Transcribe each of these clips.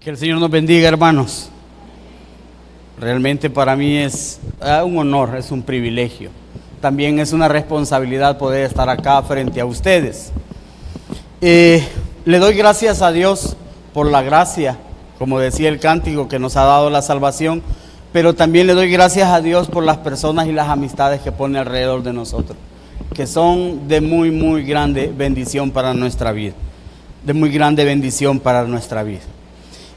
Que el Señor nos bendiga, hermanos. Realmente para mí es un honor, es un privilegio. También es una responsabilidad poder estar acá frente a ustedes. Le doy gracias a Dios por la gracia, como decía el cántico, que nos ha dado la salvación, pero también le doy gracias a Dios por las personas y las amistades que pone alrededor de nosotros, que son de muy grande bendición para nuestra vida, de muy grande bendición para nuestra vida.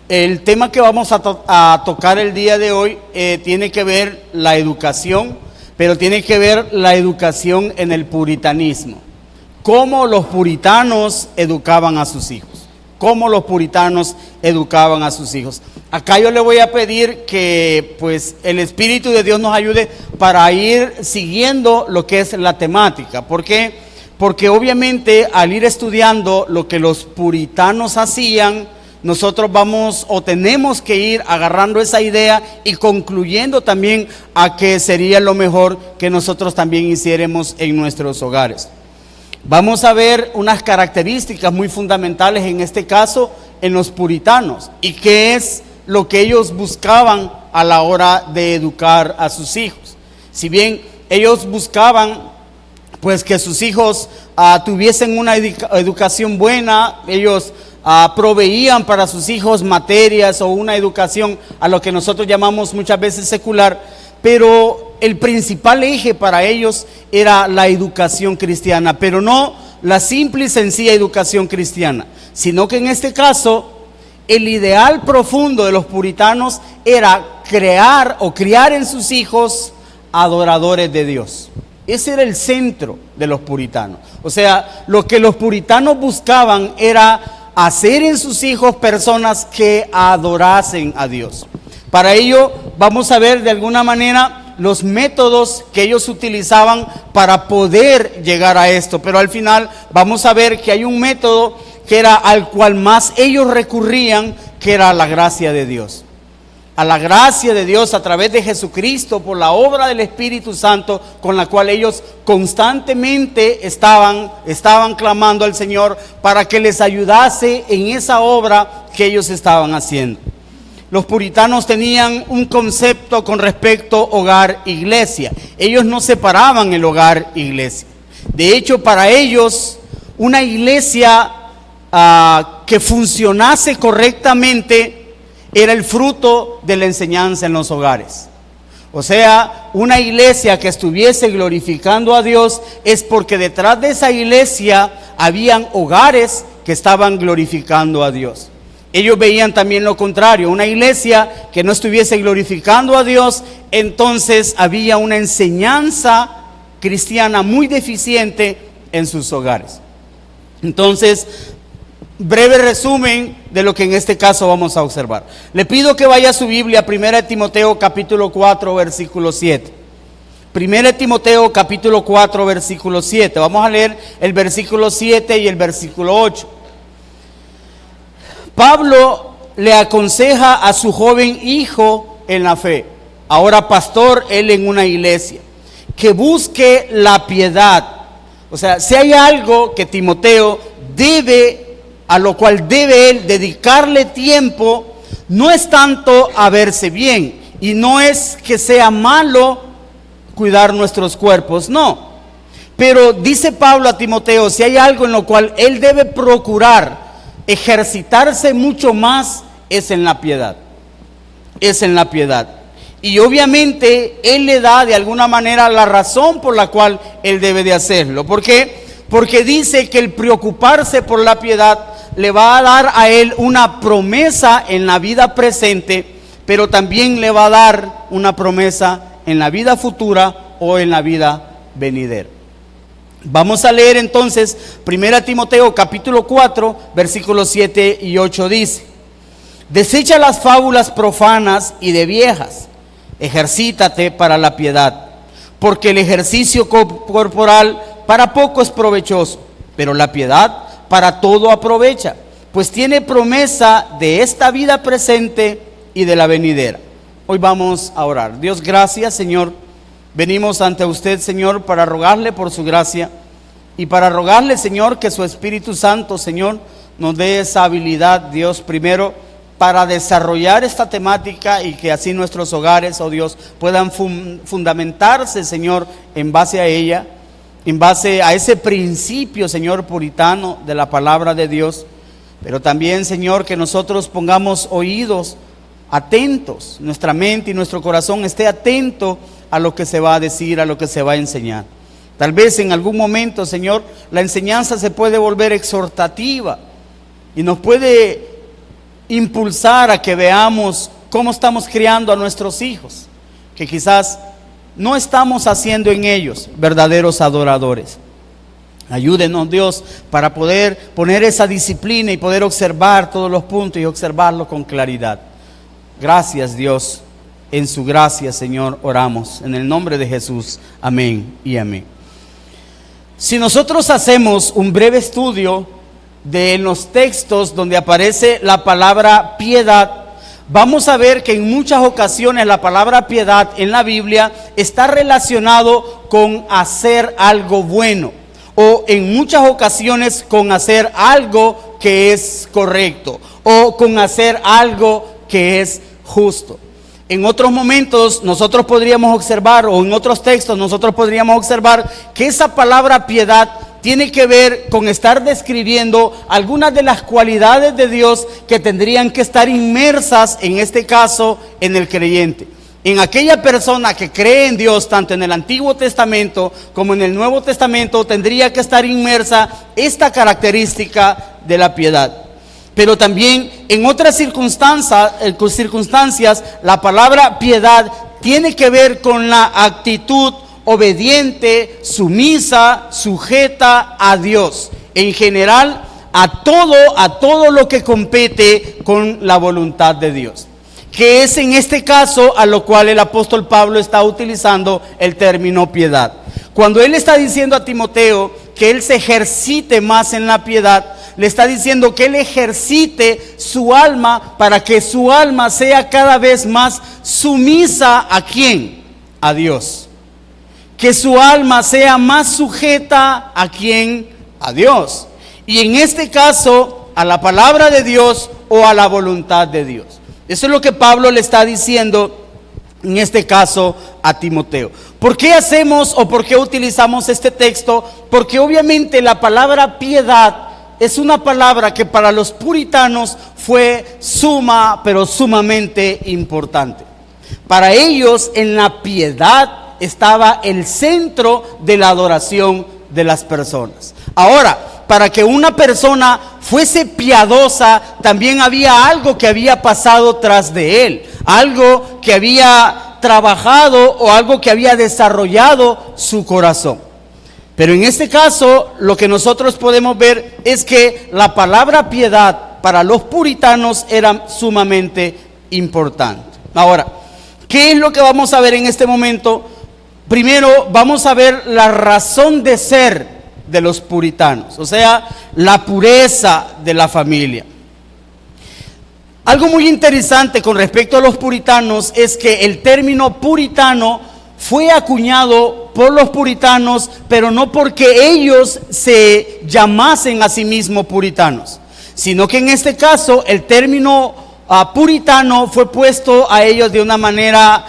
El tema que vamos a tocar el día de hoy tiene que ver la educación, pero tiene que ver la educación en el puritanismo. Cómo los puritanos educaban a sus hijos. Cómo los puritanos educaban a sus hijos. Acá yo le voy a pedir que pues el Espíritu de Dios nos ayude para ir siguiendo lo que es la temática. ¿Por qué? Porque obviamente al ir estudiando lo que los puritanos hacían, nosotros vamos o tenemos que ir agarrando esa idea y concluyendo también a que sería lo mejor que nosotros también hiciéramos en nuestros hogares. Vamos a ver unas características muy fundamentales en este caso en los puritanos y qué es lo que ellos buscaban a la hora de educar a sus hijos. Si bien ellos buscaban pues que sus hijos tuviesen una educación buena, ellos proveían para sus hijos materias o una educación a lo que nosotros llamamos muchas veces secular, pero el principal eje para ellos era la educación cristiana, pero no la simple y sencilla educación cristiana, sino que en este caso el ideal profundo de los puritanos era criar en sus hijos adoradores de Dios. Ese era el centro de los puritanos. O sea, lo que los puritanos buscaban era hacer en sus hijos personas que adorasen a Dios. Para ello vamos a ver de alguna manera los métodos que ellos utilizaban para poder llegar a esto, pero al final vamos a ver que hay un método que era al cual más ellos recurrían, que era la gracia de Dios. A la gracia de Dios a través de Jesucristo por la obra del Espíritu Santo, con la cual ellos constantemente estaban clamando al Señor para que les ayudase en esa obra que ellos estaban haciendo. Los puritanos tenían un concepto con respecto hogar-iglesia. Ellos no separaban el hogar-iglesia. De hecho, para ellos, una iglesia que funcionase correctamente era el fruto de la enseñanza en los hogares. O sea, una iglesia que estuviese glorificando a Dios es porque detrás de esa iglesia habían hogares que estaban glorificando a Dios. Ellos veían también lo contrario, una iglesia que no estuviese glorificando a Dios, entonces había una enseñanza cristiana muy deficiente en sus hogares. Entonces, breve resumen de lo que en este caso vamos a observar. Le pido que vaya a su Biblia, 1 Timoteo capítulo 4, versículo 7. 1 Timoteo capítulo 4, versículo 7. Vamos a leer el versículo 7 y el versículo 8. Pablo le aconseja a su joven hijo en la fe, ahora pastor él en una iglesia, que busque la piedad. O sea, si hay algo que Timoteo a lo cual debe él dedicarle tiempo, no es tanto a verse bien, y no es que sea malo cuidar nuestros cuerpos, no. Pero dice Pablo a Timoteo, si hay algo en lo cual él debe procurar ejercitarse mucho más, es en la piedad. Es en la piedad. Y obviamente él le da de alguna manera la razón por la cual él debe de hacerlo. ¿Por qué? Porque dice que el preocuparse por la piedad le va a dar a él una promesa en la vida presente, pero también le va a dar una promesa en la vida futura o en la vida venidera. Vamos a leer entonces 1 Timoteo capítulo 4, versículos 7 y 8 dice: desecha las fábulas profanas y de viejas, ejercítate para la piedad, porque el ejercicio corporal para poco es provechoso, pero la piedad para todo aprovecha, pues tiene promesa de esta vida presente y de la venidera. Hoy vamos a orar. Dios, gracias, Señor. Venimos ante usted, Señor, para rogarle por su gracia y para rogarle, Señor, que su Espíritu Santo, Señor, nos dé esa habilidad, Dios, primero para desarrollar esta temática y que así nuestros hogares, oh Dios, puedan fundamentarse, Señor, en base a ella, en base a ese principio, Señor, puritano de la palabra de Dios. Pero también, Señor, que nosotros pongamos oídos atentos, nuestra mente y nuestro corazón esté atento a lo que se va a decir, a lo que se va a enseñar. Tal vez en algún momento, Señor, la enseñanza se puede volver exhortativa y nos puede impulsar a que veamos cómo estamos criando a nuestros hijos, que quizás no estamos haciendo en ellos verdaderos adoradores. Ayúdenos, Dios, para poder poner esa disciplina y poder observar todos los puntos y observarlo con claridad. Gracias, Dios. En su gracia, Señor, oramos. En el nombre de Jesús. Amén y amén. Si nosotros hacemos un breve estudio de los textos donde aparece la palabra piedad, vamos a ver que en muchas ocasiones la palabra piedad en la Biblia está relacionado con hacer algo bueno, o en muchas ocasiones con hacer algo que es correcto, o con hacer algo que es justo. En otros momentos nosotros podríamos observar, o en otros textos nosotros podríamos observar que esa palabra piedad tiene que ver con estar describiendo algunas de las cualidades de Dios que tendrían que estar inmersas, en este caso, en el creyente. En aquella persona que cree en Dios, tanto en el Antiguo Testamento como en el Nuevo Testamento, tendría que estar inmersa esta característica de la piedad. Pero también en otras circunstancias, la palabra piedad tiene que ver con la actitud obediente, sumisa, sujeta a Dios. En general, a todo lo que compete con la voluntad de Dios. Que es en este caso a lo cual el apóstol Pablo está utilizando el término piedad. Cuando él está diciendo a Timoteo que él se ejercite más en la piedad, le está diciendo que él ejercite su alma para que su alma sea cada vez más sumisa ¿a quién? A Dios. Que su alma sea más sujeta ¿a quién? A Dios. Y en este caso, a la palabra de Dios o a la voluntad de Dios. Eso es lo que Pablo le está diciendo en este caso a Timoteo. ¿Por qué hacemos o por qué utilizamos este texto? Porque obviamente la palabra piedad es una palabra que para los puritanos fue suma, pero sumamente importante. Para ellos en la piedad estaba el centro de la adoración de las personas. Ahora, para que una persona fuese piadosa, también había algo que había pasado tras de él, algo que había trabajado o algo que había desarrollado su corazón. Pero en este caso, lo que nosotros podemos ver es que la palabra piedad para los puritanos era sumamente importante. Ahora, ¿qué es lo que vamos a ver en este momento? Primero, vamos a ver la razón de ser de los puritanos, o sea, la pureza de la familia. Algo muy interesante con respecto a los puritanos es que el término puritano fue acuñado por los puritanos, pero no porque ellos se llamasen a sí mismos puritanos, sino que en este caso el término puritano fue puesto a ellos de una manera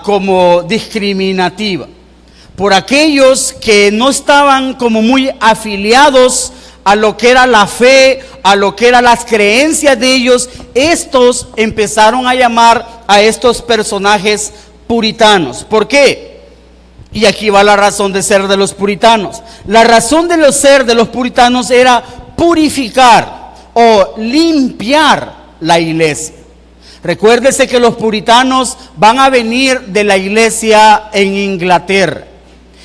como discriminativa, por aquellos que no estaban como muy afiliados a lo que era la fe, a lo que eran las creencias de ellos. Estos empezaron a llamar a estos personajes puritanos. ¿Por qué? Y aquí va la razón de ser de los puritanos. La razón de ser de los puritanos era purificar o limpiar la iglesia. Recuérdese que los puritanos van a venir de la iglesia en Inglaterra.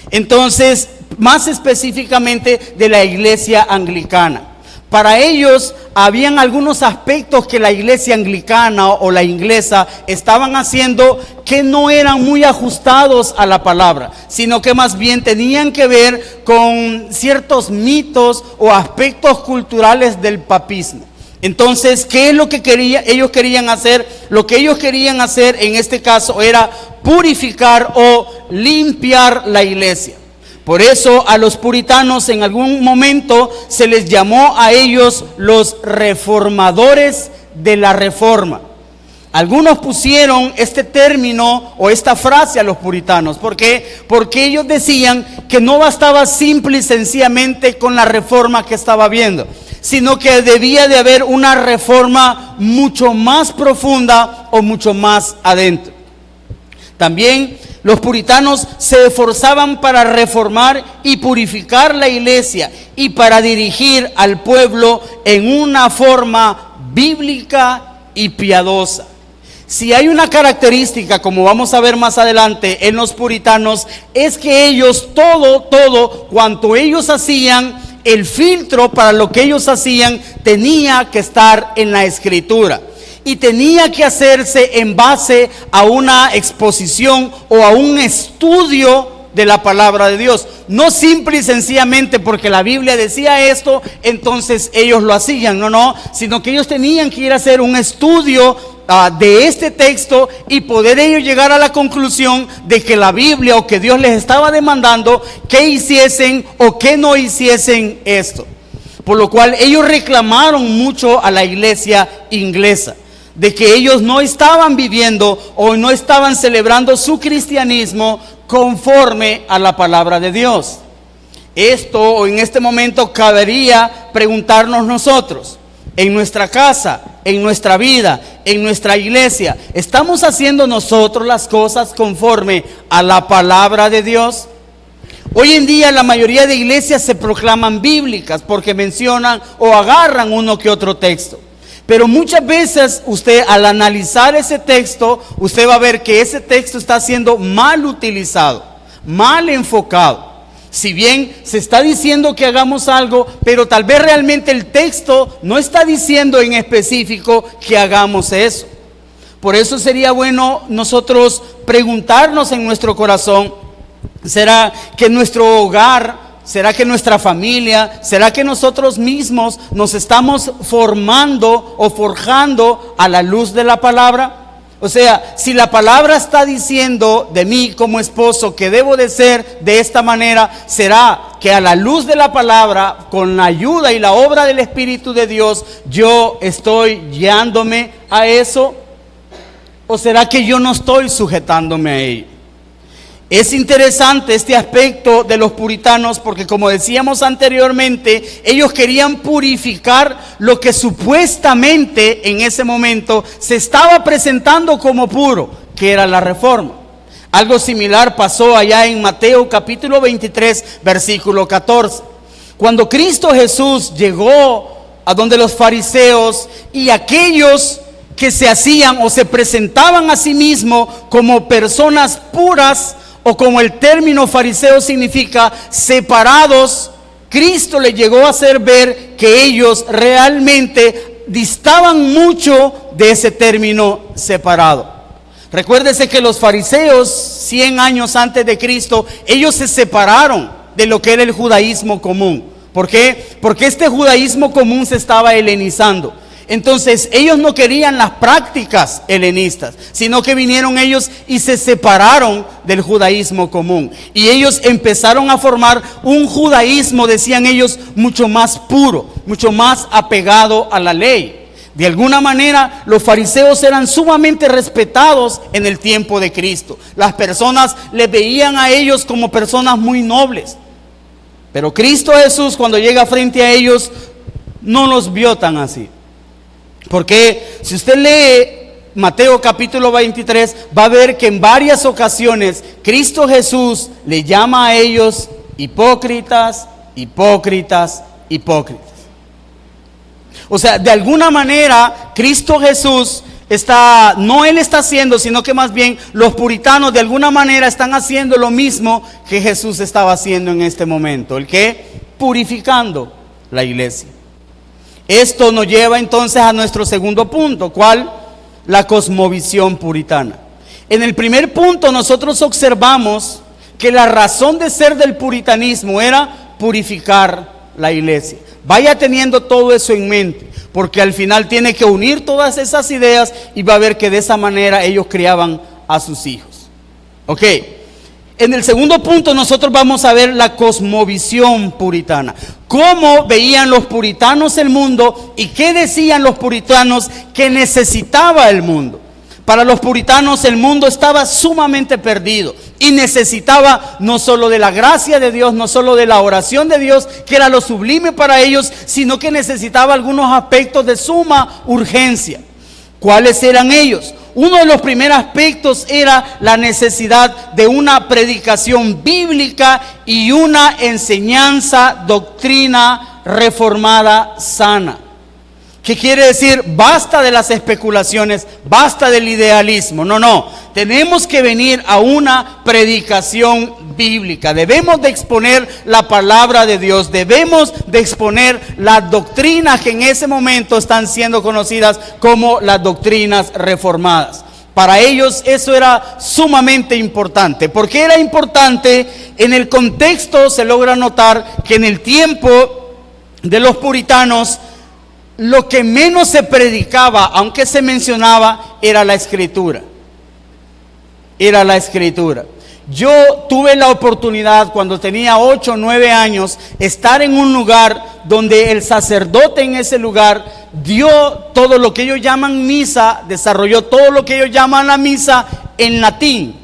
Entonces, más específicamente de la iglesia anglicana. Para ellos habían algunos aspectos que la iglesia anglicana o la inglesa estaban haciendo que no eran muy ajustados a la palabra, sino que más bien tenían que ver con ciertos mitos o aspectos culturales del papismo. Entonces, ¿qué es lo que ellos querían hacer? Lo que ellos querían hacer en este caso era purificar o limpiar la iglesia. Por eso a los puritanos en algún momento se les llamó a ellos los reformadores de la reforma. Algunos pusieron este término o esta frase a los puritanos. ¿Por qué? Porque ellos decían que no bastaba simple y sencillamente con la reforma que estaba habiendo, sino que debía de haber una reforma mucho más profunda o mucho más adentro. También los puritanos se esforzaban para reformar y purificar la iglesia y para dirigir al pueblo en una forma bíblica y piadosa. Si hay una característica, como vamos a ver más adelante en los puritanos, es que ellos todo cuanto ellos hacían, el filtro para lo que ellos hacían tenía que estar en la escritura y tenía que hacerse en base a una exposición o a un estudio de la palabra de Dios. No simple y sencillamente porque la Biblia decía esto, entonces ellos lo hacían, no, sino que ellos tenían que ir a hacer un estudio de este texto y poder ellos llegar a la conclusión de que la Biblia o que Dios les estaba demandando que hiciesen o que no hiciesen esto. Por lo cual ellos reclamaron mucho a la iglesia inglesa de que ellos no estaban viviendo o no estaban celebrando su cristianismo conforme a la palabra de Dios. Esto o en este momento cabería preguntarnos nosotros, en nuestra casa, en nuestra vida, en nuestra iglesia, ¿estamos haciendo nosotros las cosas conforme a la palabra de Dios? Hoy en día la mayoría de iglesias se proclaman bíblicas porque mencionan o agarran uno que otro texto. Pero muchas veces usted al analizar ese texto, usted va a ver que ese texto está siendo mal utilizado, mal enfocado. Si bien se está diciendo que hagamos algo, pero tal vez realmente el texto no está diciendo en específico que hagamos eso. Por eso sería bueno nosotros preguntarnos en nuestro corazón, ¿será que nuestro hogar, será que nuestra familia, será que nosotros mismos nos estamos formando o forjando a la luz de la palabra? O sea, si la palabra está diciendo de mí como esposo que debo de ser de esta manera, ¿será que a la luz de la palabra, con la ayuda y la obra del Espíritu de Dios, yo estoy guiándome a eso? ¿O será que yo no estoy sujetándome a ello? Es interesante este aspecto de los puritanos porque, como decíamos anteriormente, ellos querían purificar lo que supuestamente en ese momento se estaba presentando como puro, que era la reforma. Algo similar pasó allá en Mateo capítulo 23, versículo 14. Cuando Cristo Jesús llegó a donde los fariseos y aquellos que se hacían o se presentaban a sí mismos como personas puras, o como el término fariseo significa separados, Cristo le llegó a hacer ver que ellos realmente distaban mucho de ese término separado. Recuérdese que los fariseos 100 años antes de Cristo, ellos se separaron de lo que era el judaísmo común. ¿Por qué? Porque este judaísmo común se estaba helenizando. Entonces ellos no querían las prácticas helenistas, sino que vinieron ellos y se separaron del judaísmo común. Y ellos empezaron a formar un judaísmo, decían ellos, mucho más puro, mucho más apegado a la ley. De alguna manera los fariseos eran sumamente respetados en el tiempo de Cristo. Las personas les veían a ellos como personas muy nobles. Pero Cristo Jesús, cuando llega frente a ellos, no los vio tan así. Porque si usted lee Mateo capítulo 23, va a ver que en varias ocasiones Cristo Jesús le llama a ellos hipócritas, hipócritas, hipócritas. O sea, de alguna manera Cristo Jesús él está haciendo, sino que más bien los puritanos de alguna manera están haciendo lo mismo que Jesús estaba haciendo en este momento. ¿El qué? Purificando la iglesia. Esto nos lleva entonces a nuestro segundo punto. ¿Cuál? La cosmovisión puritana. En el primer punto nosotros observamos que la razón de ser del puritanismo era purificar la iglesia. Vaya teniendo todo eso en mente, porque al final tiene que unir todas esas ideas y va a ver que de esa manera ellos criaban a sus hijos. Ok, En el segundo punto nosotros vamos a ver la cosmovisión puritana. Cómo veían los puritanos el mundo y qué decían los puritanos que necesitaba el mundo. Para los puritanos el mundo estaba sumamente perdido y necesitaba no solo de la gracia de Dios, no solo de la oración de Dios, que era lo sublime para ellos, sino que necesitaba algunos aspectos de suma urgencia. ¿Cuáles eran ellos? Uno de los primeros aspectos era la necesidad de una predicación bíblica y una enseñanza, doctrina reformada sana. ¿Qué quiere decir? Basta de las especulaciones, basta del idealismo. No, tenemos que venir a una predicación bíblica. Debemos de exponer la palabra de Dios, debemos de exponer las doctrinas que en ese momento están siendo conocidas como las doctrinas reformadas. Para ellos eso era sumamente importante. ¿Por qué era importante? En el contexto se logra notar que en el tiempo de los puritanos, lo que menos se predicaba, aunque se mencionaba, era la escritura. Era la escritura. Yo tuve la oportunidad cuando tenía 8 o 9 años estar en un lugar donde el sacerdote en ese lugar dio todo lo que ellos llaman misa, desarrolló todo lo que ellos llaman la misa en latín.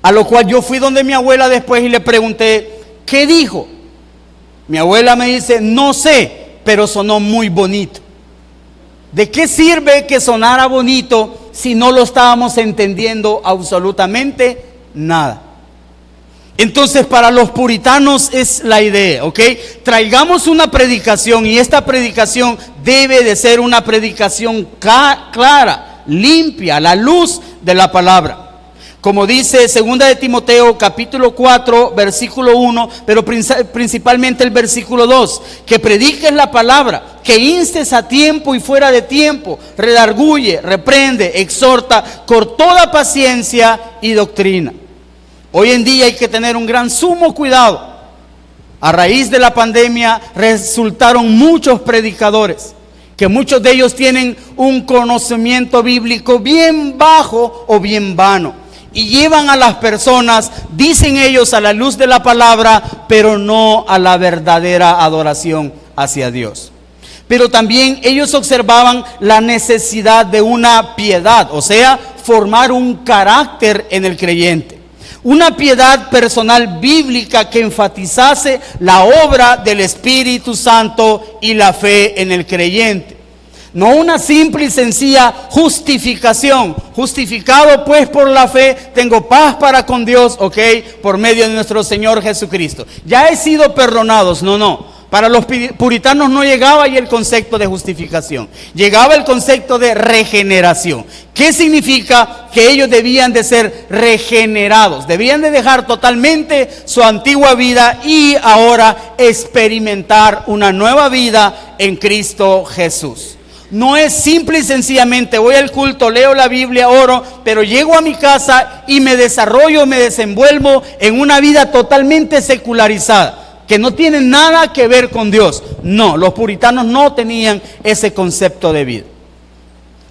A lo cual yo fui donde mi abuela después y le pregunté, ¿qué dijo? Mi abuela me dice, no sé, pero sonó muy bonito. ¿De qué sirve que sonara bonito si no lo estábamos entendiendo absolutamente nada? Entonces para los puritanos es la idea, ¿ok? Traigamos una predicación y esta predicación debe de ser una predicación clara, limpia, a la luz de la palabra. Como dice 2 de Timoteo capítulo 4 versículo 1, pero principalmente el versículo 2, que prediques la palabra, que instes a tiempo y fuera de tiempo, redarguye, reprende, exhorta con toda paciencia y doctrina. Hoy en día hay que tener un gran sumo cuidado. A raíz de la pandemia resultaron muchos predicadores, que muchos de ellos tienen un conocimiento bíblico bien bajo o bien vano. Y llevan a las personas, dicen ellos, a la luz de la palabra, pero no a la verdadera adoración hacia Dios. Pero también ellos observaban la necesidad de una piedad, o sea, formar un carácter en el creyente. Una piedad personal bíblica que enfatizase la obra del Espíritu Santo y la fe en el creyente. No una simple y sencilla justificación. Justificado pues por la fe, tengo paz para con Dios, ok, por medio de nuestro Señor Jesucristo. Ya he sido perdonados. No. Para los puritanos no llegaba ahí el concepto de justificación. Llegaba el concepto de regeneración. ¿Qué significa? Que ellos debían de ser regenerados. Debían de dejar totalmente su antigua vida y ahora experimentar una nueva vida en Cristo Jesús. No es simple y sencillamente voy al culto, leo la Biblia, oro, pero llego a mi casa y me desarrollo, me desenvuelvo en una vida totalmente secularizada, que no tiene nada que ver con Dios. No, los puritanos no tenían ese concepto de vida.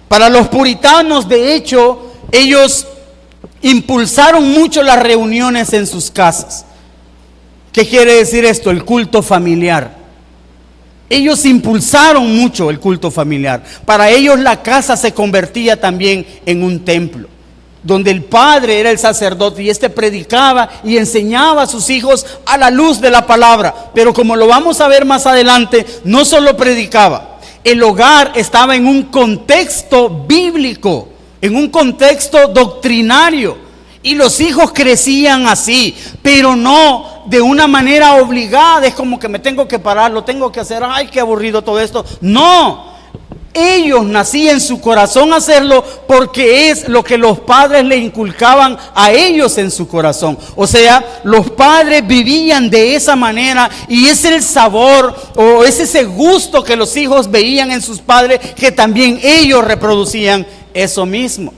Para los puritanos, de hecho, ellos impulsaron mucho las reuniones en sus casas. ¿Qué quiere decir esto? El culto familiar. Ellos impulsaron mucho el culto familiar. Para ellos la casa se convertía también en un templo, donde el padre era el sacerdote y este predicaba y enseñaba a sus hijos a la luz de la palabra. Pero como lo vamos a ver más adelante, no solo predicaba. El hogar estaba en un contexto bíblico, en un contexto doctrinario. Y los hijos crecían así, pero no de una manera obligada. Es como que me tengo que parar, lo tengo que hacer. Ay, qué aburrido todo esto. No, ellos nacían en su corazón hacerlo porque es lo que los padres le inculcaban a ellos en su corazón. O sea, los padres vivían de esa manera y es el sabor o es ese gusto que los hijos veían en sus padres que también ellos reproducían eso mismo.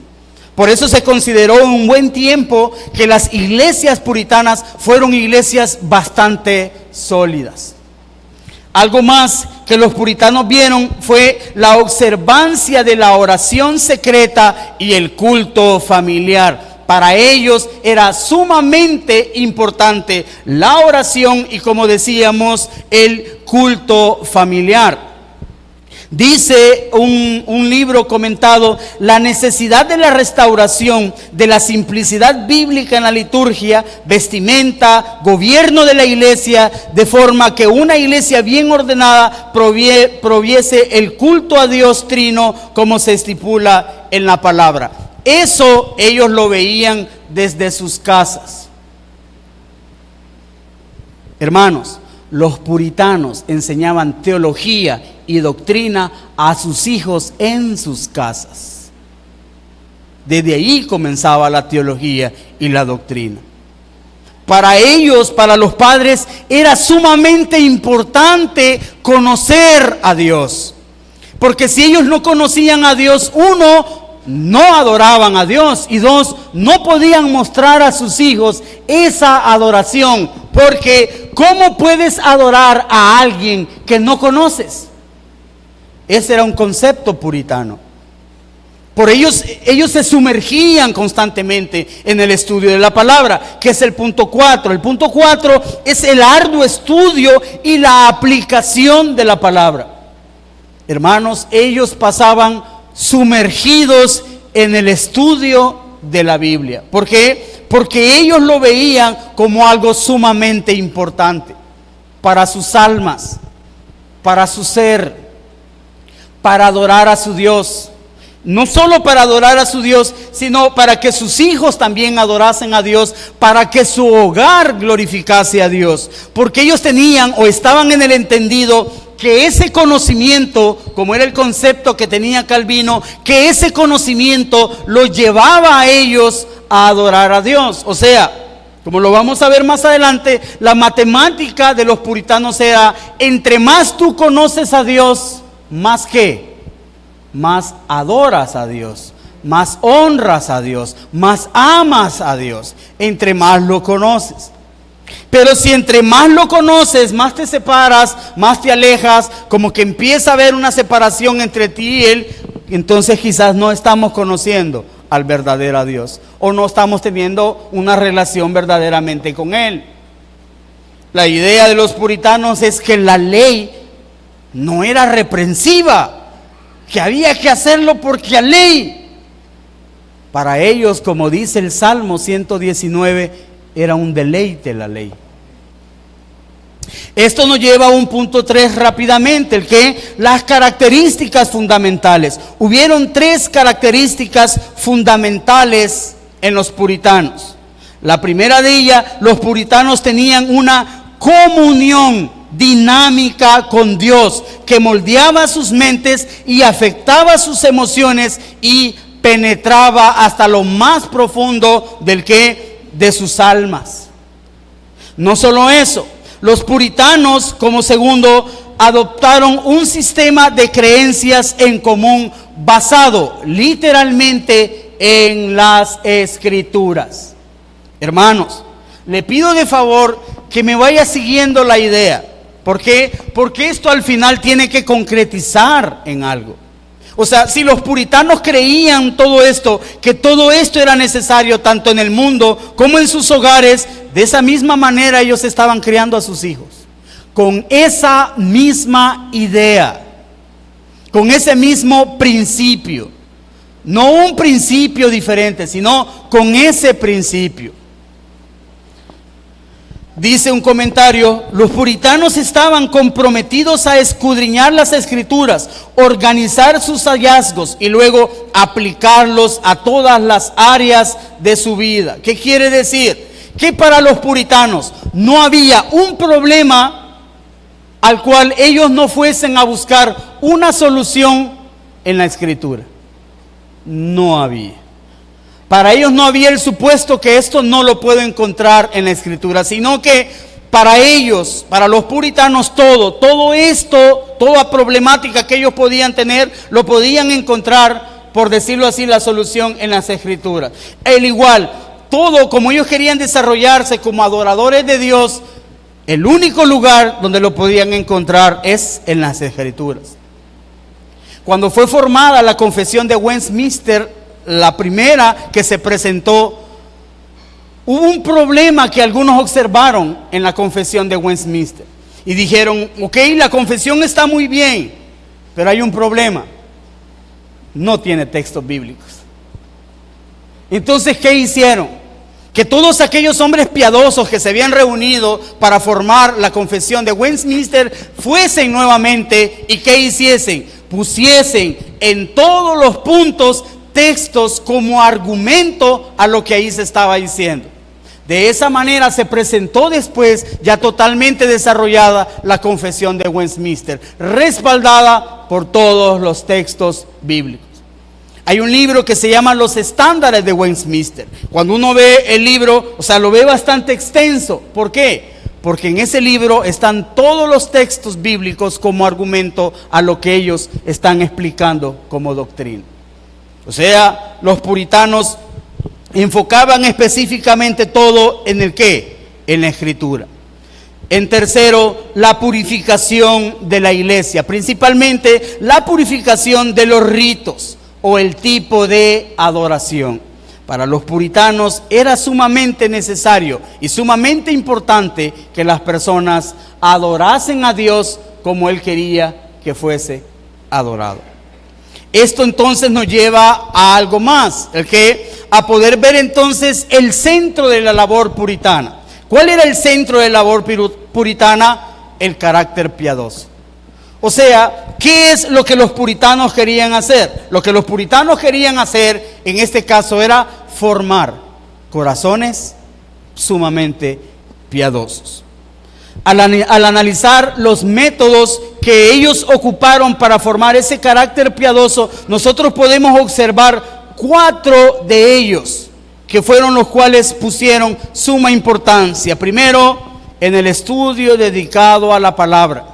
Por eso se consideró en un buen tiempo que las iglesias puritanas fueron iglesias bastante sólidas. Algo más que los puritanos vieron fue la observancia de la oración secreta y el culto familiar. Para ellos era sumamente importante la oración y, como decíamos, el culto familiar. Dice un libro comentado: la necesidad de la restauración de la simplicidad bíblica en la liturgia, vestimenta, gobierno de la iglesia, de forma que una iglesia bien ordenada proviese el culto a Dios Trino como se estipula en la palabra. Eso ellos lo veían desde sus casas. Hermanos, los puritanos enseñaban teología y doctrina a sus hijos en sus casas. Desde ahí comenzaba la teología y la doctrina. Para ellos, para los padres, era sumamente importante conocer a Dios. Porque si ellos no conocían a Dios, uno, no adoraban a Dios, y dos, no podían mostrar a sus hijos esa adoración. Porque ¿cómo puedes adorar a alguien que no conoces? Ese era un concepto puritano. Por ellos se sumergían constantemente en el estudio de la palabra, que es el punto 4. El punto 4 es el arduo estudio y la aplicación de la palabra. Hermanos, ellos pasaban sumergidos en el estudio de la Biblia. ¿Por qué? Porque ellos lo veían como algo sumamente importante para sus almas, para su ser, para adorar a su Dios. No solo para adorar a su Dios, sino para que sus hijos también adorasen a Dios, para que su hogar glorificase a Dios. Porque ellos tenían o estaban en el entendido que ese conocimiento, como era el concepto que tenía Calvino, que ese conocimiento los llevaba a ellos a adorar a Dios. O sea, como lo vamos a ver más adelante, la matemática de los puritanos era: entre más tú conoces a Dios, más que, más adoras a Dios, más honras a Dios, más amas a Dios, entre más lo conoces. Pero si entre más lo conoces, más te separas, más te alejas, como que empieza a haber una separación entre ti y Él, entonces quizás no estamos conociendo al verdadero Dios, o no estamos teniendo una relación verdaderamente con Él. La idea de los puritanos es que la ley no era reprensiva, que había que hacerlo porque a ley. Para ellos, como dice el Salmo 119, era un deleite la ley. Esto nos lleva a un punto 3 rápidamente, el que las características fundamentales. Hubieron 3 características fundamentales en los puritanos. La primera de ellas: los puritanos tenían una comunión dinámica con Dios que moldeaba sus mentes y afectaba sus emociones y penetraba hasta lo más profundo de sus almas. No solo eso, los puritanos, como segundo, adoptaron un sistema de creencias en común basado literalmente en las Escrituras. Hermanos, le pido de favor que me vaya siguiendo la idea. ¿Por qué? Porque esto al final tiene que concretizar en algo. O sea, si los puritanos creían todo esto, que todo esto era necesario tanto en el mundo como en sus hogares, de esa misma manera ellos estaban criando a sus hijos, con esa misma idea, con ese mismo principio. No un principio diferente, sino con ese principio. Dice un comentario: los puritanos estaban comprometidos a escudriñar las Escrituras, organizar sus hallazgos y luego aplicarlos a todas las áreas de su vida. ¿Qué quiere decir? Que para los puritanos no había un problema al cual ellos no fuesen a buscar una solución en la Escritura. No había. Para ellos no había el supuesto que esto no lo puedo encontrar en la Escritura, sino que para ellos, para los puritanos, todo esto, toda problemática que ellos podían tener, lo podían encontrar, por decirlo así, la solución en las Escrituras. El igual, todo como ellos querían desarrollarse como adoradores de Dios, el único lugar donde lo podían encontrar es en las Escrituras. Cuando fue formada la Confesión de Westminster, la primera que se presentó, Hubo un problema que algunos observaron en la confesión de Westminster y dijeron, ok, la confesión está muy bien, pero hay un problema, no tiene textos bíblicos. Entonces, ¿qué hicieron? Que todos aquellos hombres piadosos que se habían reunido para formar la confesión de Westminster fuesen nuevamente y ¿qué hiciesen? Pusiesen en todos los puntos textos como argumento a lo que ahí se estaba diciendo. De esa manera se presentó después ya totalmente desarrollada la confesión de Westminster, respaldada por todos los textos bíblicos. Hay un libro que se llama Los Estándares de Westminster. Cuando uno ve el libro, lo ve bastante extenso. ¿Por qué? Porque en ese libro están todos los textos bíblicos como argumento a lo que ellos están explicando como doctrina. Los puritanos enfocaban específicamente todo en el ¿qué? En la Escritura. En tercero, la purificación de la iglesia, principalmente la purificación de los ritos o el tipo de adoración. Para los puritanos era sumamente necesario y sumamente importante que las personas adorasen a Dios como Él quería que fuese adorado. Esto entonces nos lleva a algo más, a poder ver entonces el centro de la labor puritana. ¿Cuál era el centro de la labor puritana? El carácter piadoso. ¿Qué es lo que los puritanos querían hacer? Lo que los puritanos querían hacer en este caso era formar corazones sumamente piadosos. Al analizar los métodos que ellos ocuparon para formar ese carácter piadoso, nosotros podemos observar 4 de ellos, que fueron los cuales pusieron suma importancia. Primero, en el estudio dedicado a la palabra.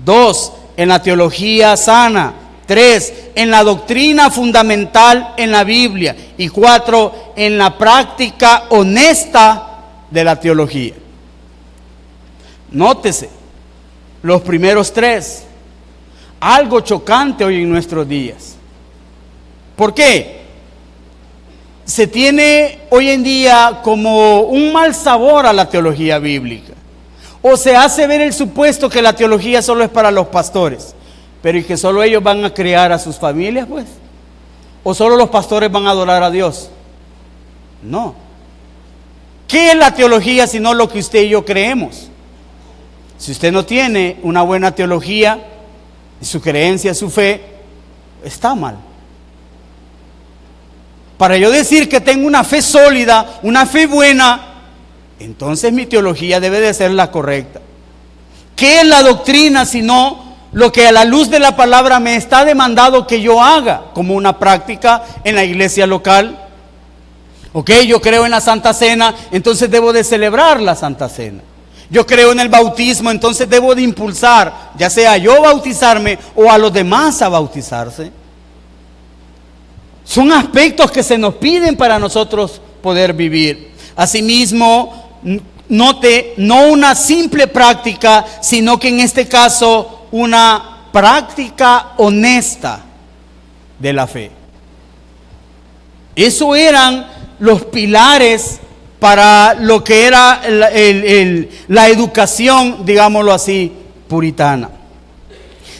2, en la teología sana. 3, en la doctrina fundamental en la Biblia. Y 4, en la práctica honesta de la teología. Nótese, los primeros 3, algo chocante hoy en nuestros días. ¿Por qué? Se tiene hoy en día como un mal sabor a la teología bíblica. O se hace ver el supuesto que la teología solo es para los pastores, pero y que solo ellos van a criar a sus familias, pues. O solo los pastores van a adorar a Dios. No. ¿Qué es la teología sino lo que usted y yo creemos? Si usted no tiene una buena teología, su creencia, su fe, está mal. Para yo decir que tengo una fe sólida, una fe buena, entonces mi teología debe de ser la correcta. ¿Qué es la doctrina sino lo que a la luz de la palabra me está demandado que yo haga como una práctica en la iglesia local? Yo creo en la Santa Cena, entonces debo de celebrar la Santa Cena. Yo creo en el bautismo, entonces debo de impulsar, ya sea yo bautizarme o a los demás a bautizarse. Son aspectos que se nos piden para nosotros poder vivir. Asimismo, note, no una simple práctica, sino que en este caso una práctica honesta de la fe. Eso eran los pilares para lo que era la educación, digámoslo así, puritana.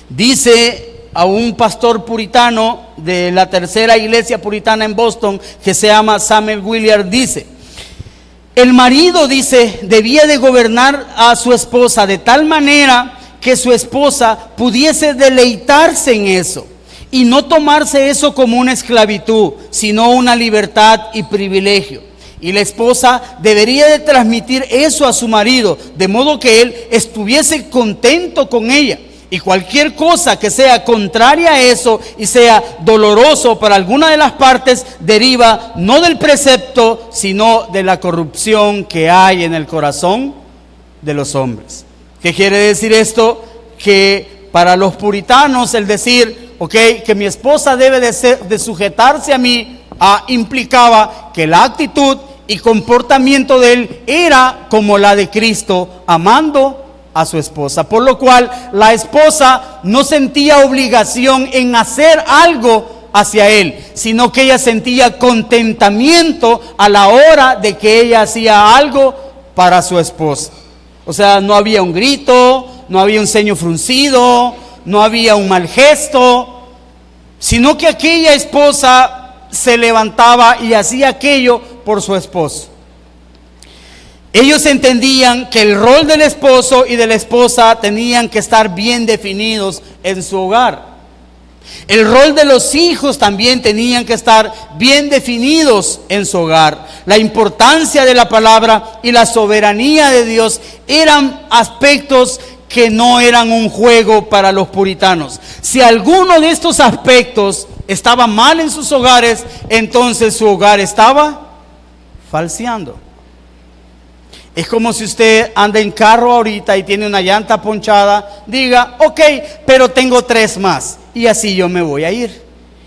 Dice a un pastor puritano de la tercera iglesia puritana en Boston, que se llama Samuel Willard, dice: el marido, dice, debía de gobernar a su esposa de tal manera que su esposa pudiese deleitarse en eso y no tomarse eso como una esclavitud, sino una libertad y privilegio. Y la esposa debería de transmitir eso a su marido, de modo que él estuviese contento con ella. Y cualquier cosa que sea contraria a eso y sea doloroso para alguna de las partes, deriva no del precepto, sino de la corrupción que hay en el corazón de los hombres. ¿Qué quiere decir esto? Que para los puritanos el decir, que mi esposa debe de sujetarse a mí, implicaba que la actitud y comportamiento de él era como la de Cristo, amando a su esposa, por lo cual la esposa no sentía obligación en hacer algo hacia él, sino que ella sentía contentamiento a la hora de que ella hacía algo para su esposa. O sea, no había un grito, no había un ceño fruncido, no había un mal gesto, sino que aquella esposa se levantaba y hacía aquello por su esposo. Ellos entendían que el rol del esposo y de la esposa tenían que estar bien definidos en su hogar. El rol de los hijos también tenían que estar bien definidos en su hogar. La importancia de la palabra y la soberanía de Dios eran aspectos que no eran un juego para los puritanos. Si alguno de estos aspectos estaba mal en sus hogares, entonces su hogar estaba falseando. Es como si usted anda en carro ahorita y tiene una llanta ponchada, diga, ok, pero tengo 3 más y así yo me voy a ir.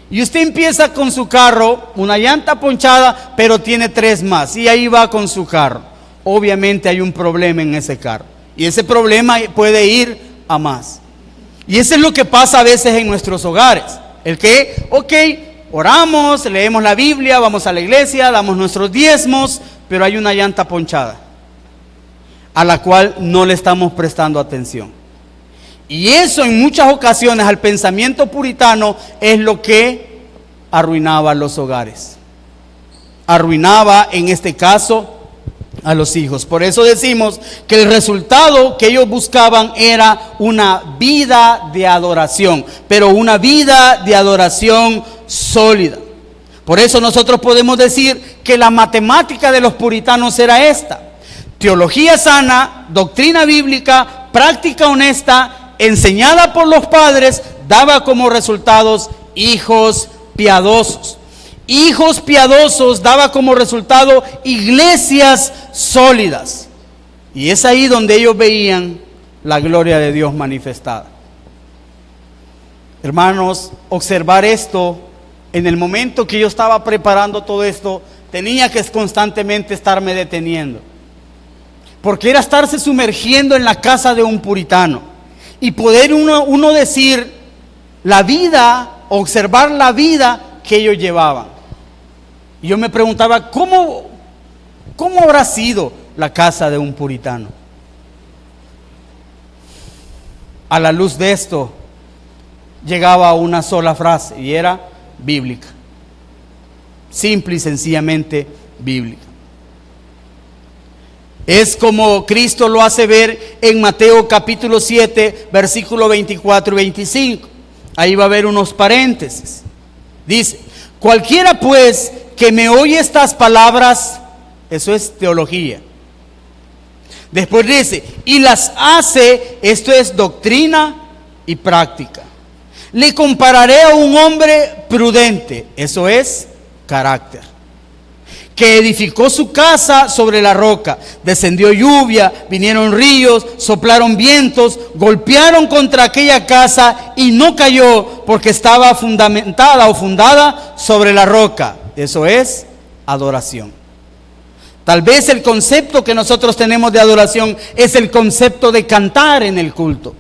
Y usted empieza con su carro, una llanta ponchada, pero tiene 3 más y ahí va con su carro. Obviamente hay un problema en ese carro y ese problema puede ir a más. Y eso es lo que pasa a veces en nuestros hogares. El que, ok, oramos, leemos la Biblia, vamos a la iglesia, damos nuestros diezmos, pero hay una llanta ponchada a la cual no le estamos prestando atención. Y eso en muchas ocasiones al pensamiento puritano es lo que arruinaba los hogares. Arruinaba en este caso a los hijos. Por eso decimos que el resultado que ellos buscaban era una vida de adoración, pero una vida de adoración sólida. Por eso nosotros podemos decir que la matemática de los puritanos era esta: teología sana, doctrina bíblica, práctica honesta, enseñada por los padres, daba como resultados hijos piadosos. Hijos piadosos daba como resultado iglesias sólidas. Y es ahí donde ellos veían la gloria de Dios manifestada. Hermanos, observar esto, en el momento que yo estaba preparando todo esto, tenía que constantemente estarme deteniendo. Porque era estarse sumergiendo en la casa de un puritano y poder uno decir la vida, observar la vida que ellos llevaban. Y yo me preguntaba, ¿cómo habrá sido la casa de un puritano? A la luz de esto llegaba una sola frase y era bíblica. Simple y sencillamente bíblica. Es como Cristo lo hace ver en Mateo capítulo 7, versículo 24 y 25. Ahí va a haber unos paréntesis. Dice, cualquiera pues que me oye estas palabras, eso es teología. Después dice, y las hace, esto es doctrina y práctica. Le compararé a un hombre prudente, eso es carácter, que edificó su casa sobre la roca. Descendió lluvia, vinieron ríos, soplaron vientos, golpearon contra aquella casa y no cayó porque estaba fundamentada o fundada sobre la roca. Eso es adoración. Tal vez el concepto que nosotros tenemos de adoración es el concepto de cantar en el culto.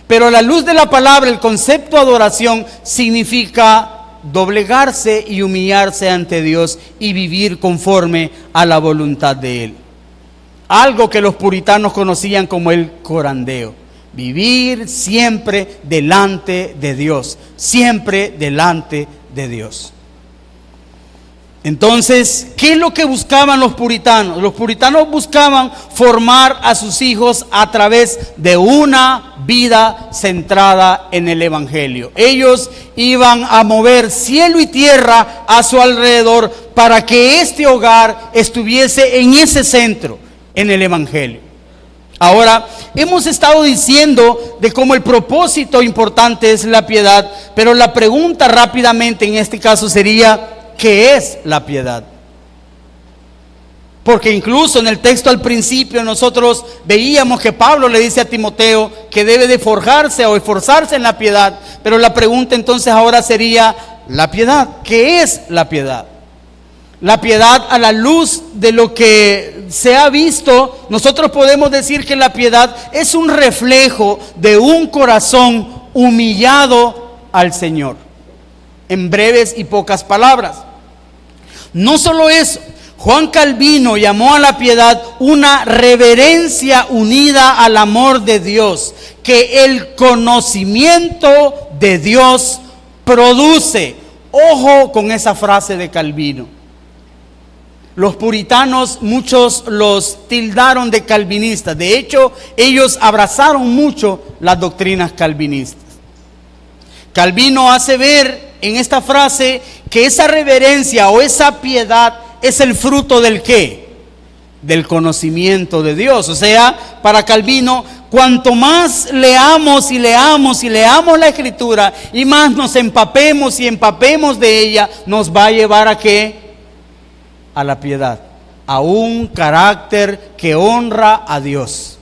Pero a la luz de la palabra, el concepto de adoración significa doblegarse y humillarse ante Dios y vivir conforme a la voluntad de Él. Algo que los puritanos conocían como el corandeo. Vivir siempre delante de Dios. Siempre delante de Dios. Entonces, ¿qué es lo que buscaban los puritanos? Los puritanos buscaban formar a sus hijos a través de una vida centrada en el Evangelio. Ellos iban a mover cielo y tierra a su alrededor para que este hogar estuviese en ese centro, en el Evangelio. Ahora, hemos estado diciendo de cómo el propósito importante es la piedad, pero la pregunta rápidamente en este caso sería, ¿qué es la piedad? Porque incluso en el texto al principio nosotros veíamos que Pablo le dice a Timoteo que debe de forjarse o esforzarse en la piedad. Pero la pregunta entonces ahora sería, ¿la piedad? ¿Qué es la piedad? La piedad, a la luz de lo que se ha visto, nosotros podemos decir que la piedad es un reflejo de un corazón humillado al Señor. en breves y pocas palabras. No solo eso, Juan Calvino llamó a la piedad una reverencia unida al amor de Dios, que el conocimiento de Dios produce. Ojo con esa frase de Calvino. Los puritanos, muchos los tildaron de calvinistas. De hecho, ellos abrazaron mucho las doctrinas calvinistas. Calvino hace ver en esta frase que esa reverencia o esa piedad es el fruto ¿del qué? Del conocimiento de Dios. O sea, para Calvino, cuanto más leamos y leamos y leamos la Escritura y más nos empapemos y empapemos de ella, nos va a llevar ¿a qué? A la piedad, a un carácter que honra a Dios.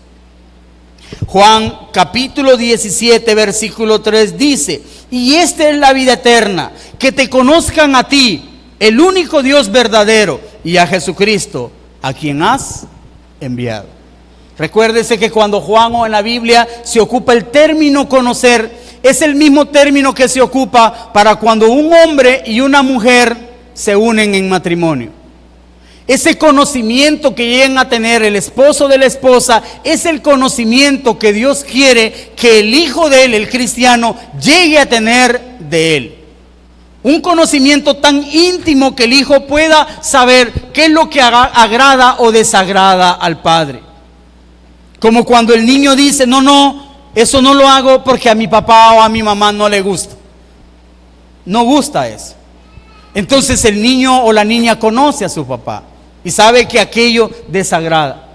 Juan capítulo 17 versículo 3 dice: y esta es la vida eterna, que te conozcan a ti, el único Dios verdadero, y a Jesucristo, a quien has enviado. Recuérdese que cuando Juan o en la Biblia se ocupa el término conocer, es el mismo término que se ocupa para cuando un hombre y una mujer se unen en matrimonio. Ese conocimiento que llegan a tener el esposo de la esposa es el conocimiento que Dios quiere que el hijo de él, el cristiano, llegue a tener de él. Un conocimiento tan íntimo que el hijo pueda saber qué es lo que agrada o desagrada al padre. Como cuando el niño dice: no, eso no lo hago porque a mi papá o a mi mamá no le gusta. No gusta eso. Entonces el niño o la niña conoce a su papá y sabe que aquello desagrada.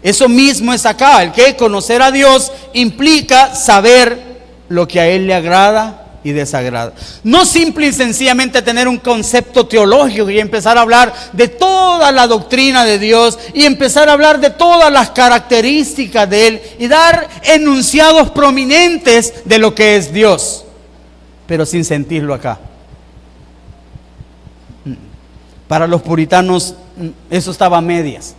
Eso mismo es acá. El que conocer a Dios implica saber lo que a Él le agrada y desagrada. No simple y sencillamente tener un concepto teológico y empezar a hablar de toda la doctrina de Dios y empezar a hablar de todas las características de Él y dar enunciados prominentes de lo que es Dios, pero sin sentirlo acá. Para los puritanos eso estaba a medias.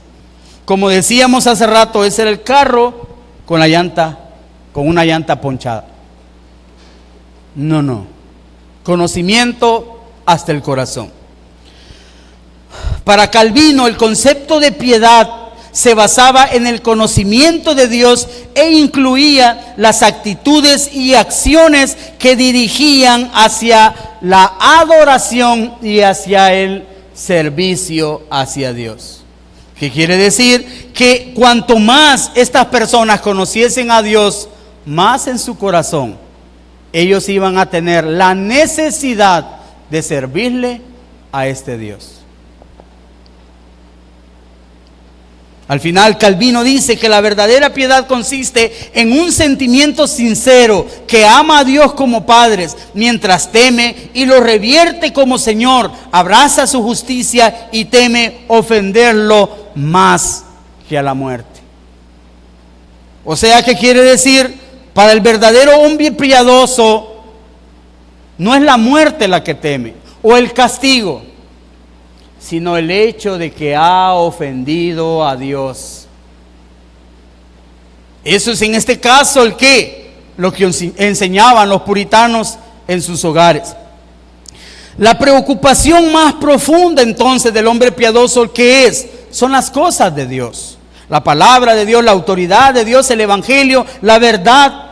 Como decíamos hace rato, ese era el carro con una llanta ponchada. No. Conocimiento hasta el corazón. Para Calvino, el concepto de piedad se basaba en el conocimiento de Dios e incluía las actitudes y acciones que dirigían hacia la adoración y hacia el servicio hacia Dios. ¿Qué quiere decir? Que cuanto más estas personas conociesen a Dios, más en su corazón ellos iban a tener la necesidad de servirle a este Dios. Al final, Calvino dice que la verdadera piedad consiste en un sentimiento sincero que ama a Dios como padres, mientras teme y lo revierte como Señor, abraza su justicia y teme ofenderlo más que a la muerte. O sea, ¿qué quiere decir? Para el verdadero hombre piadoso, no es la muerte la que teme, o el castigo, sino el hecho de que ha ofendido a Dios. Eso es en este caso lo que enseñaban los puritanos en sus hogares. La preocupación más profunda entonces del hombre piadoso, ¿qué son las cosas de Dios? La palabra de Dios, la autoridad de Dios, el evangelio, la verdad.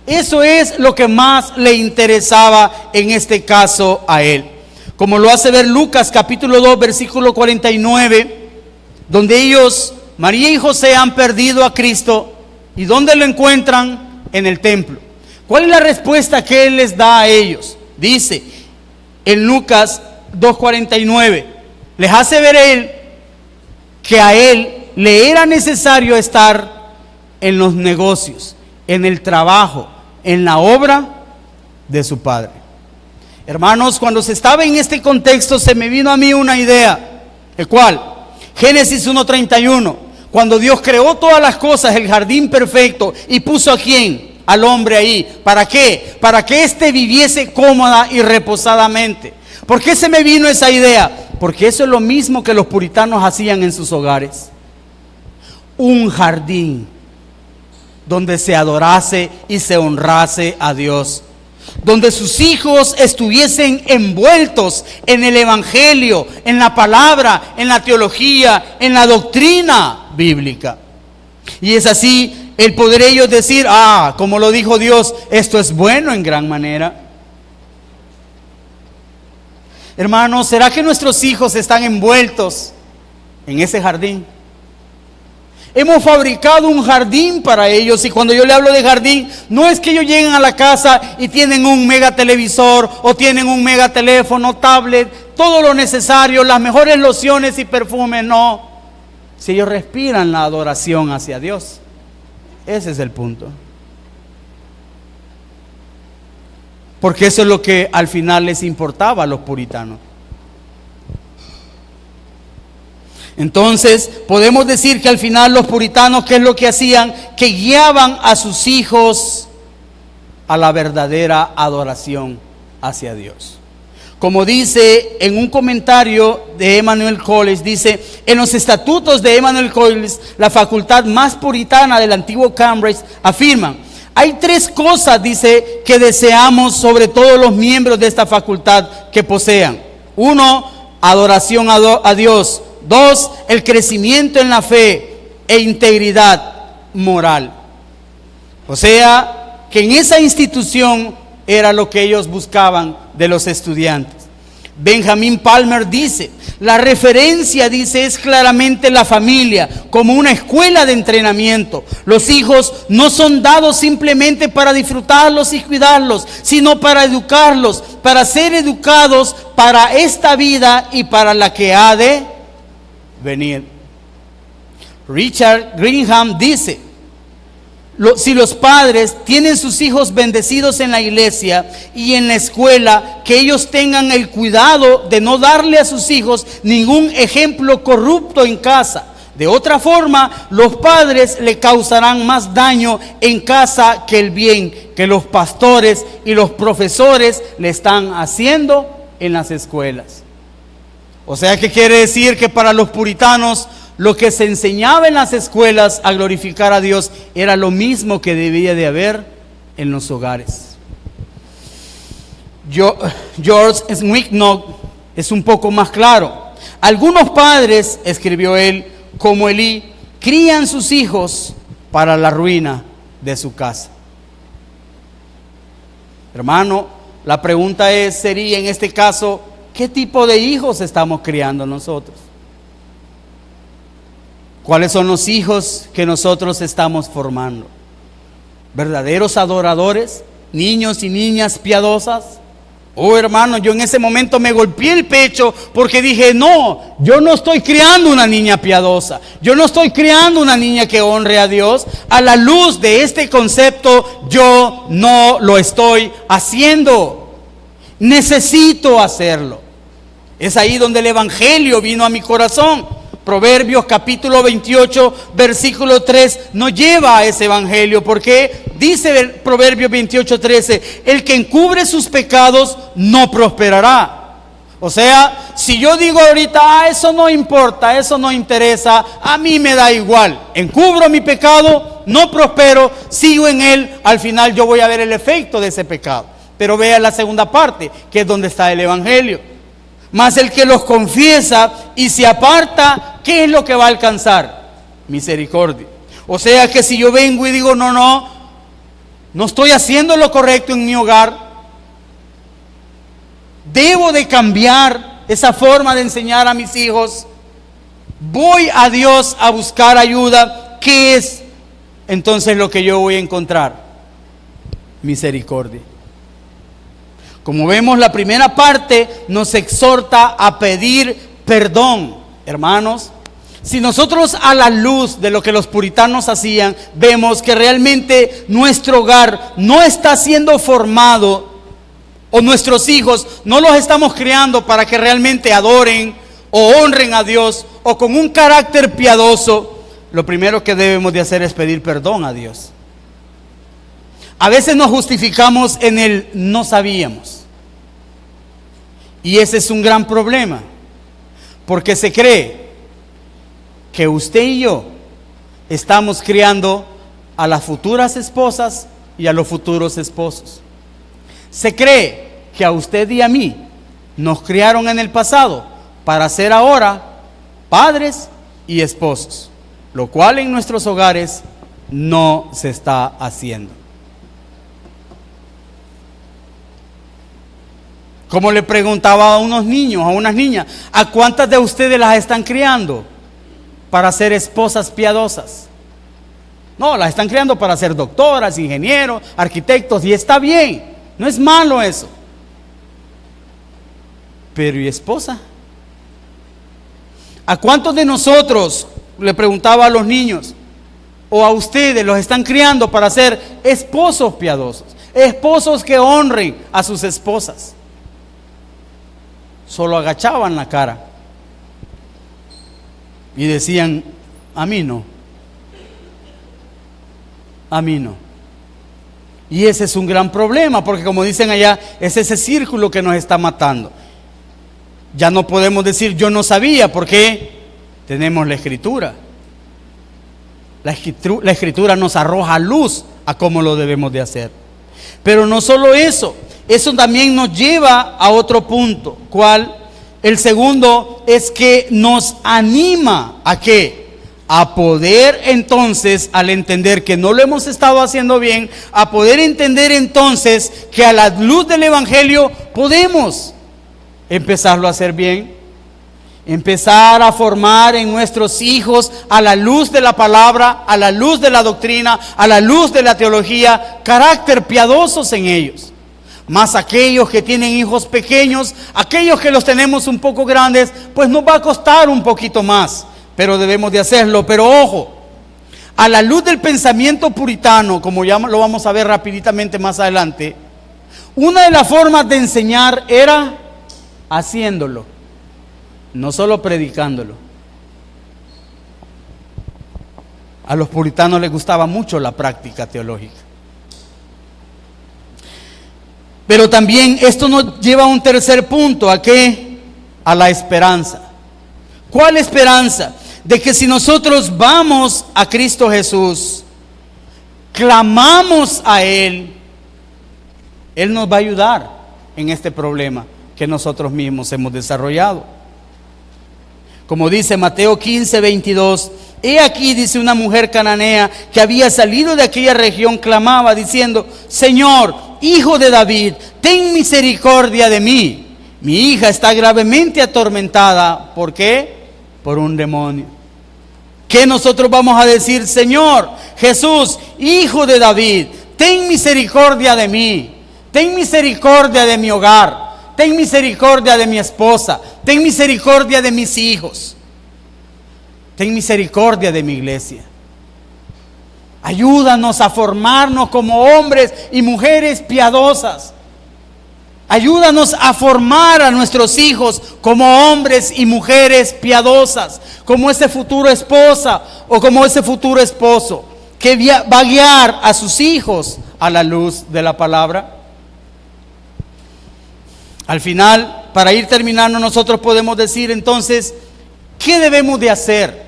Eso es lo que más le interesaba en este caso a él. Como lo hace ver Lucas capítulo 2 versículo 49, donde ellos, María y José, han perdido a Cristo. ¿Y dónde lo encuentran? En el templo. ¿Cuál es la respuesta que él les da a ellos? Dice en Lucas 2:49, les hace ver él que a él le era necesario estar en los negocios, en el trabajo, en la obra de su padre. Hermanos, cuando se estaba en este contexto se me vino a mí una idea, ¿el cual? Génesis 1:31, cuando Dios creó todas las cosas, el jardín perfecto, y puso ¿a quién? Al hombre ahí. ¿Para qué? Para que éste viviese cómoda y reposadamente. ¿Por qué se me vino esa idea? Porque eso es lo mismo que los puritanos hacían en sus hogares. Un jardín donde se adorase y se honrase a Dios. donde sus hijos estuviesen envueltos en el evangelio, en la palabra, en la teología, en la doctrina bíblica. Y es así el poder ellos decir, como lo dijo Dios, esto es bueno en gran manera. Hermanos, ¿será que nuestros hijos están envueltos en ese jardín? Hemos fabricado un jardín para ellos, y cuando yo le hablo de jardín, no es que ellos lleguen a la casa y tienen un mega televisor o tienen un mega teléfono, tablet, todo lo necesario, las mejores lociones y perfumes, no. Si ellos respiran la adoración hacia Dios, ese es el punto. Porque eso es lo que al final les importaba a los puritanos. Entonces, podemos decir que al final los puritanos, ¿qué es lo que hacían? Que guiaban a sus hijos a la verdadera adoración hacia Dios. Como dice en un comentario de Emmanuel College, dice, en los estatutos de Emmanuel College, la facultad más puritana del antiguo Cambridge, afirman, hay 3 cosas, dice, que deseamos sobre todos los miembros de esta facultad que posean. 1, adoración a Dios. 2, el crecimiento en la fe e integridad moral. O sea, que en esa institución era lo que ellos buscaban de los estudiantes. Benjamin Palmer dice, la referencia, dice, es claramente la familia como una escuela de entrenamiento. Los hijos no son dados simplemente para disfrutarlos y cuidarlos, sino para educarlos, para ser educados para esta vida y para la que ha de venir. Richard Greenham dice, si los padres tienen sus hijos bendecidos en la iglesia y en la escuela, que ellos tengan el cuidado de no darle a sus hijos ningún ejemplo corrupto en casa. De otra forma, los padres le causarán más daño en casa que el bien que los pastores y los profesores le están haciendo en las escuelas. O sea, ¿qué quiere decir? Que para los puritanos lo que se enseñaba en las escuelas a glorificar a Dios era lo mismo que debía de haber en los hogares. George Swicknock es un poco más claro. Algunos padres, escribió él, como Elí, crían sus hijos para la ruina de su casa. Hermano, la pregunta sería en este caso, ¿qué tipo de hijos estamos criando nosotros? ¿Cuáles son los hijos que nosotros estamos formando? ¿Verdaderos adoradores? ¿Niños y niñas piadosas? Oh, hermano, yo en ese momento me golpeé el pecho porque dije, no, yo no estoy criando una niña piadosa. Yo no estoy criando una niña que honre a Dios. A la luz de este concepto, yo no lo estoy haciendo. Necesito hacerlo. Es ahí donde el evangelio vino a mi corazón. Proverbios capítulo 28, versículo 3 nos lleva a ese evangelio, porque dice el Proverbios 28, 13, el que encubre sus pecados no prosperará. O sea, si yo digo ahorita, eso no importa, eso no interesa, a mí me da igual, encubro mi pecado, no prospero, sigo en él, al final yo voy a ver el efecto de ese pecado. Pero vea la segunda parte, que es donde está el evangelio. Mas el que los confiesa y se aparta, ¿qué es lo que va a alcanzar? Misericordia. O sea que si yo vengo y digo, no estoy haciendo lo correcto en mi hogar, debo de cambiar esa forma de enseñar a mis hijos, voy a Dios a buscar ayuda, ¿qué es entonces lo que yo voy a encontrar? Misericordia. Como vemos, la primera parte nos exhorta a pedir perdón. Hermanos, si nosotros a la luz de lo que los puritanos hacían, vemos que realmente nuestro hogar no está siendo formado, o nuestros hijos no los estamos criando para que realmente adoren o honren a Dios, o con un carácter piadoso, lo primero que debemos de hacer es pedir perdón a Dios. A veces nos justificamos en el no sabíamos. Y ese es un gran problema. Porque se cree que usted y yo estamos criando a las futuras esposas y a los futuros esposos. Se cree que a usted y a mí nos criaron en el pasado para ser ahora padres y esposos, lo cual en nuestros hogares no se está haciendo. Como le preguntaba a unos niños, a unas niñas, ¿a cuántas de ustedes las están criando para ser esposas piadosas? No, las están criando para ser doctoras, ingenieros, arquitectos, y está bien, no es malo eso. Pero ¿y esposa? ¿A cuántos de nosotros, le preguntaba a los niños, o a ustedes los están criando para ser esposos piadosos, esposos que honren a sus esposas? Solo agachaban la cara y decían, a mí no, a mí no. Y ese es un gran problema, porque como dicen allá, es ese círculo que nos está matando. Ya no podemos decir yo no sabía, porque tenemos la Escritura. La Escritura nos arroja luz a cómo lo debemos de hacer. Pero no solo eso, eso también nos lleva a otro punto. ¿Cuál? El segundo es que nos anima ¿a qué? A poder entonces, al entender que no lo hemos estado haciendo bien, a poder entender entonces que a la luz del Evangelio podemos empezarlo a hacer bien, empezar a formar en nuestros hijos a la luz de la palabra, a la luz de la doctrina, a la luz de la teología, carácter piadosos en ellos. Más aquellos que tienen hijos pequeños, aquellos que los tenemos un poco grandes, pues nos va a costar un poquito más, pero debemos de hacerlo. Pero ojo, a la luz del pensamiento puritano, como ya lo vamos a ver rapiditamente más adelante, una de las formas de enseñar era haciéndolo, no solo predicándolo. A los puritanos les gustaba mucho la práctica teológica. Pero también esto nos lleva a un tercer punto, ¿a qué? A la esperanza. ¿Cuál esperanza? De que si nosotros vamos a Cristo Jesús, clamamos a Él, Él nos va a ayudar en este problema que nosotros mismos hemos desarrollado. Como dice Mateo 15:22, he aquí, dice, una mujer cananea que había salido de aquella región, clamaba diciendo, Señor, Hijo de David, ten misericordia de mí. Mi hija está gravemente atormentada. ¿Por qué? Por un demonio. ¿Qué nosotros vamos a decir? Señor Jesús, Hijo de David, ten misericordia de mí. Ten misericordia de mi hogar. Ten misericordia de mi esposa. Ten misericordia de mis hijos. Ten misericordia de mi iglesia. Ayúdanos a formarnos como hombres y mujeres piadosas. Ayúdanos a formar a nuestros hijos como hombres y mujeres piadosas, como ese futuro esposa o como ese futuro esposo que va a guiar a sus hijos a la luz de la palabra. Al final, para ir terminando, nosotros podemos decir entonces, ¿qué debemos de hacer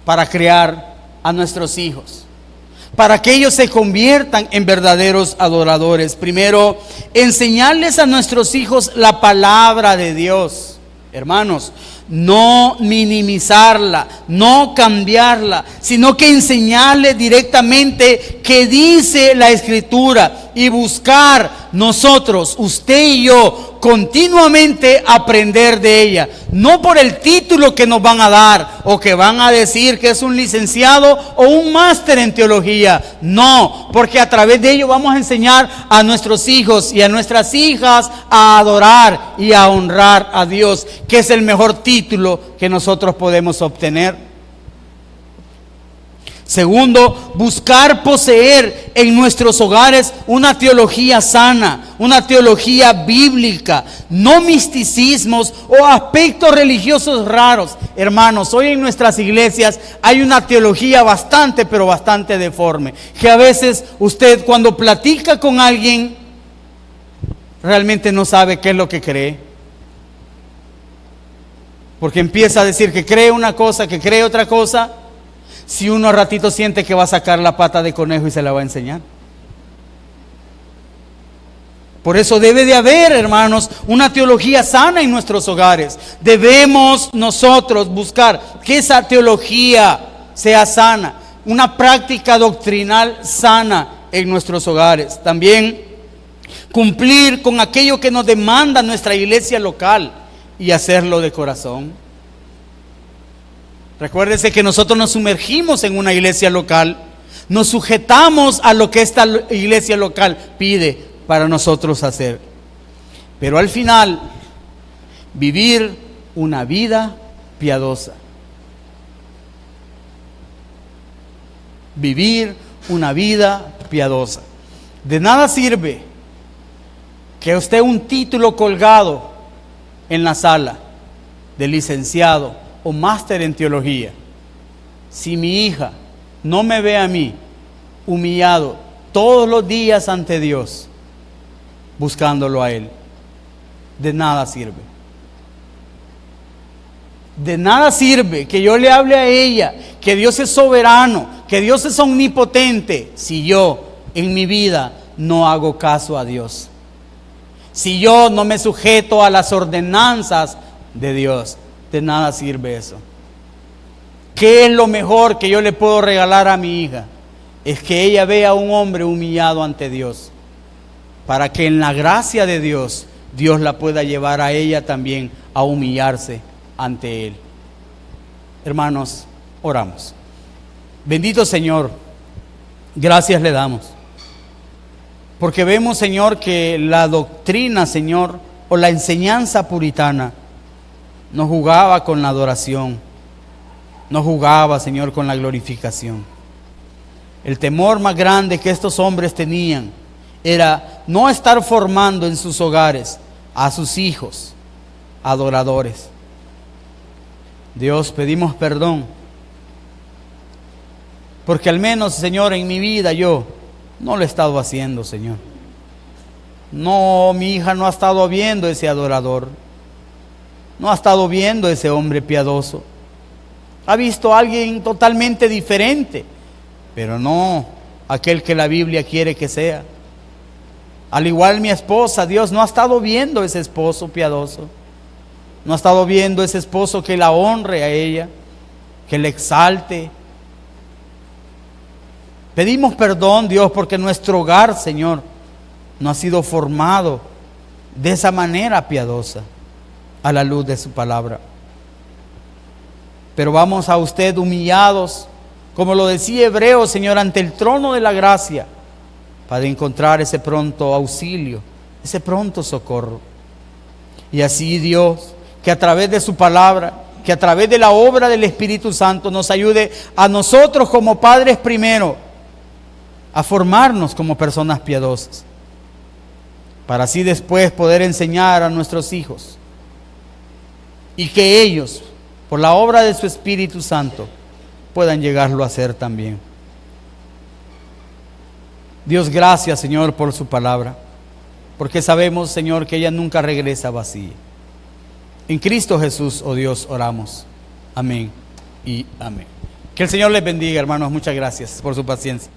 para criar a nuestros hijos? Para que ellos se conviertan en verdaderos adoradores. Primero, enseñarles a nuestros hijos la palabra de Dios. Hermanos, no minimizarla, no cambiarla, sino que enseñarles directamente qué dice la Escritura y buscar nosotros, usted y yo, continuamente aprender de ella. No por el título que nos van a dar o que van a decir que es un licenciado o un máster en teología. No, porque a través de ello vamos a enseñar a nuestros hijos y a nuestras hijas a adorar y a honrar a Dios, que es el mejor título que nosotros podemos obtener. Segundo, buscar poseer en nuestros hogares una teología sana, una teología bíblica, no misticismos o aspectos religiosos raros. Hermanos, hoy en nuestras iglesias hay una teología bastante, pero bastante deforme, que a veces usted cuando platica con alguien realmente no sabe qué es lo que cree. Porque empieza a decir que cree una cosa, que cree otra cosa. Si uno a ratito siente que va a sacar la pata de conejo y se la va a enseñar. Por eso debe de haber, hermanos, una teología sana en nuestros hogares. Debemos nosotros buscar que esa teología sea sana, una práctica doctrinal sana en nuestros hogares. También cumplir con aquello que nos demanda nuestra iglesia local y hacerlo de corazón. Recuérdese que nosotros nos sumergimos en una iglesia local, nos sujetamos a lo que esta iglesia local pide para nosotros hacer. Pero al final, vivir una vida piadosa. Vivir una vida piadosa. De nada sirve que usted un título colgado en la sala de licenciado o máster en teología, si mi hija no me ve a mí humillado todos los días ante Dios, buscándolo a Él. De nada sirve. De nada sirve que yo le hable a ella que Dios es soberano, que Dios es omnipotente, si yo en mi vida no hago caso a Dios. Si yo no me sujeto a las ordenanzas de Dios. De nada sirve eso. ¿Qué es lo mejor que yo le puedo regalar a mi hija? Es que ella vea a un hombre humillado ante Dios, para que en la gracia de Dios, Dios la pueda llevar a ella también a humillarse ante Él. Hermanos, oramos. Bendito Señor, gracias le damos, porque vemos, Señor, que la doctrina, Señor, o la enseñanza puritana, no jugaba con la adoración, no jugaba, Señor, con la glorificación. El temor más grande que estos hombres tenían era no estar formando en sus hogares a sus hijos adoradores. Dios, pedimos perdón, porque al menos, Señor, en mi vida yo no lo he estado haciendo, Señor. No, mi hija no ha estado viendo ese adorador, no ha estado viendo ese hombre piadoso. Ha visto a alguien totalmente diferente, pero no aquel que la Biblia quiere que sea. Al igual mi esposa, Dios no ha estado viendo ese esposo piadoso, no ha estado viendo ese esposo que la honre a ella, que le exalte. Pedimos perdón, Dios, porque nuestro hogar, Señor, no ha sido formado de esa manera piadosa, a la luz de su palabra. Pero vamos a usted humillados, como lo decía Hebreo, Señor, ante el trono de la gracia, para encontrar ese pronto auxilio, ese pronto socorro. Y así, Dios, que a través de su palabra, que a través de la obra del Espíritu Santo nos ayude a nosotros como padres primero a formarnos como personas piadosas, para así después poder enseñar a nuestros hijos y que ellos, por la obra de su Espíritu Santo, puedan llegarlo a hacer también. Dios, gracias, Señor, por su palabra, porque sabemos, Señor, que ella nunca regresa vacía. En Cristo Jesús, oh Dios, oramos. Amén y amén. Que el Señor les bendiga, hermanos. Muchas gracias por su paciencia.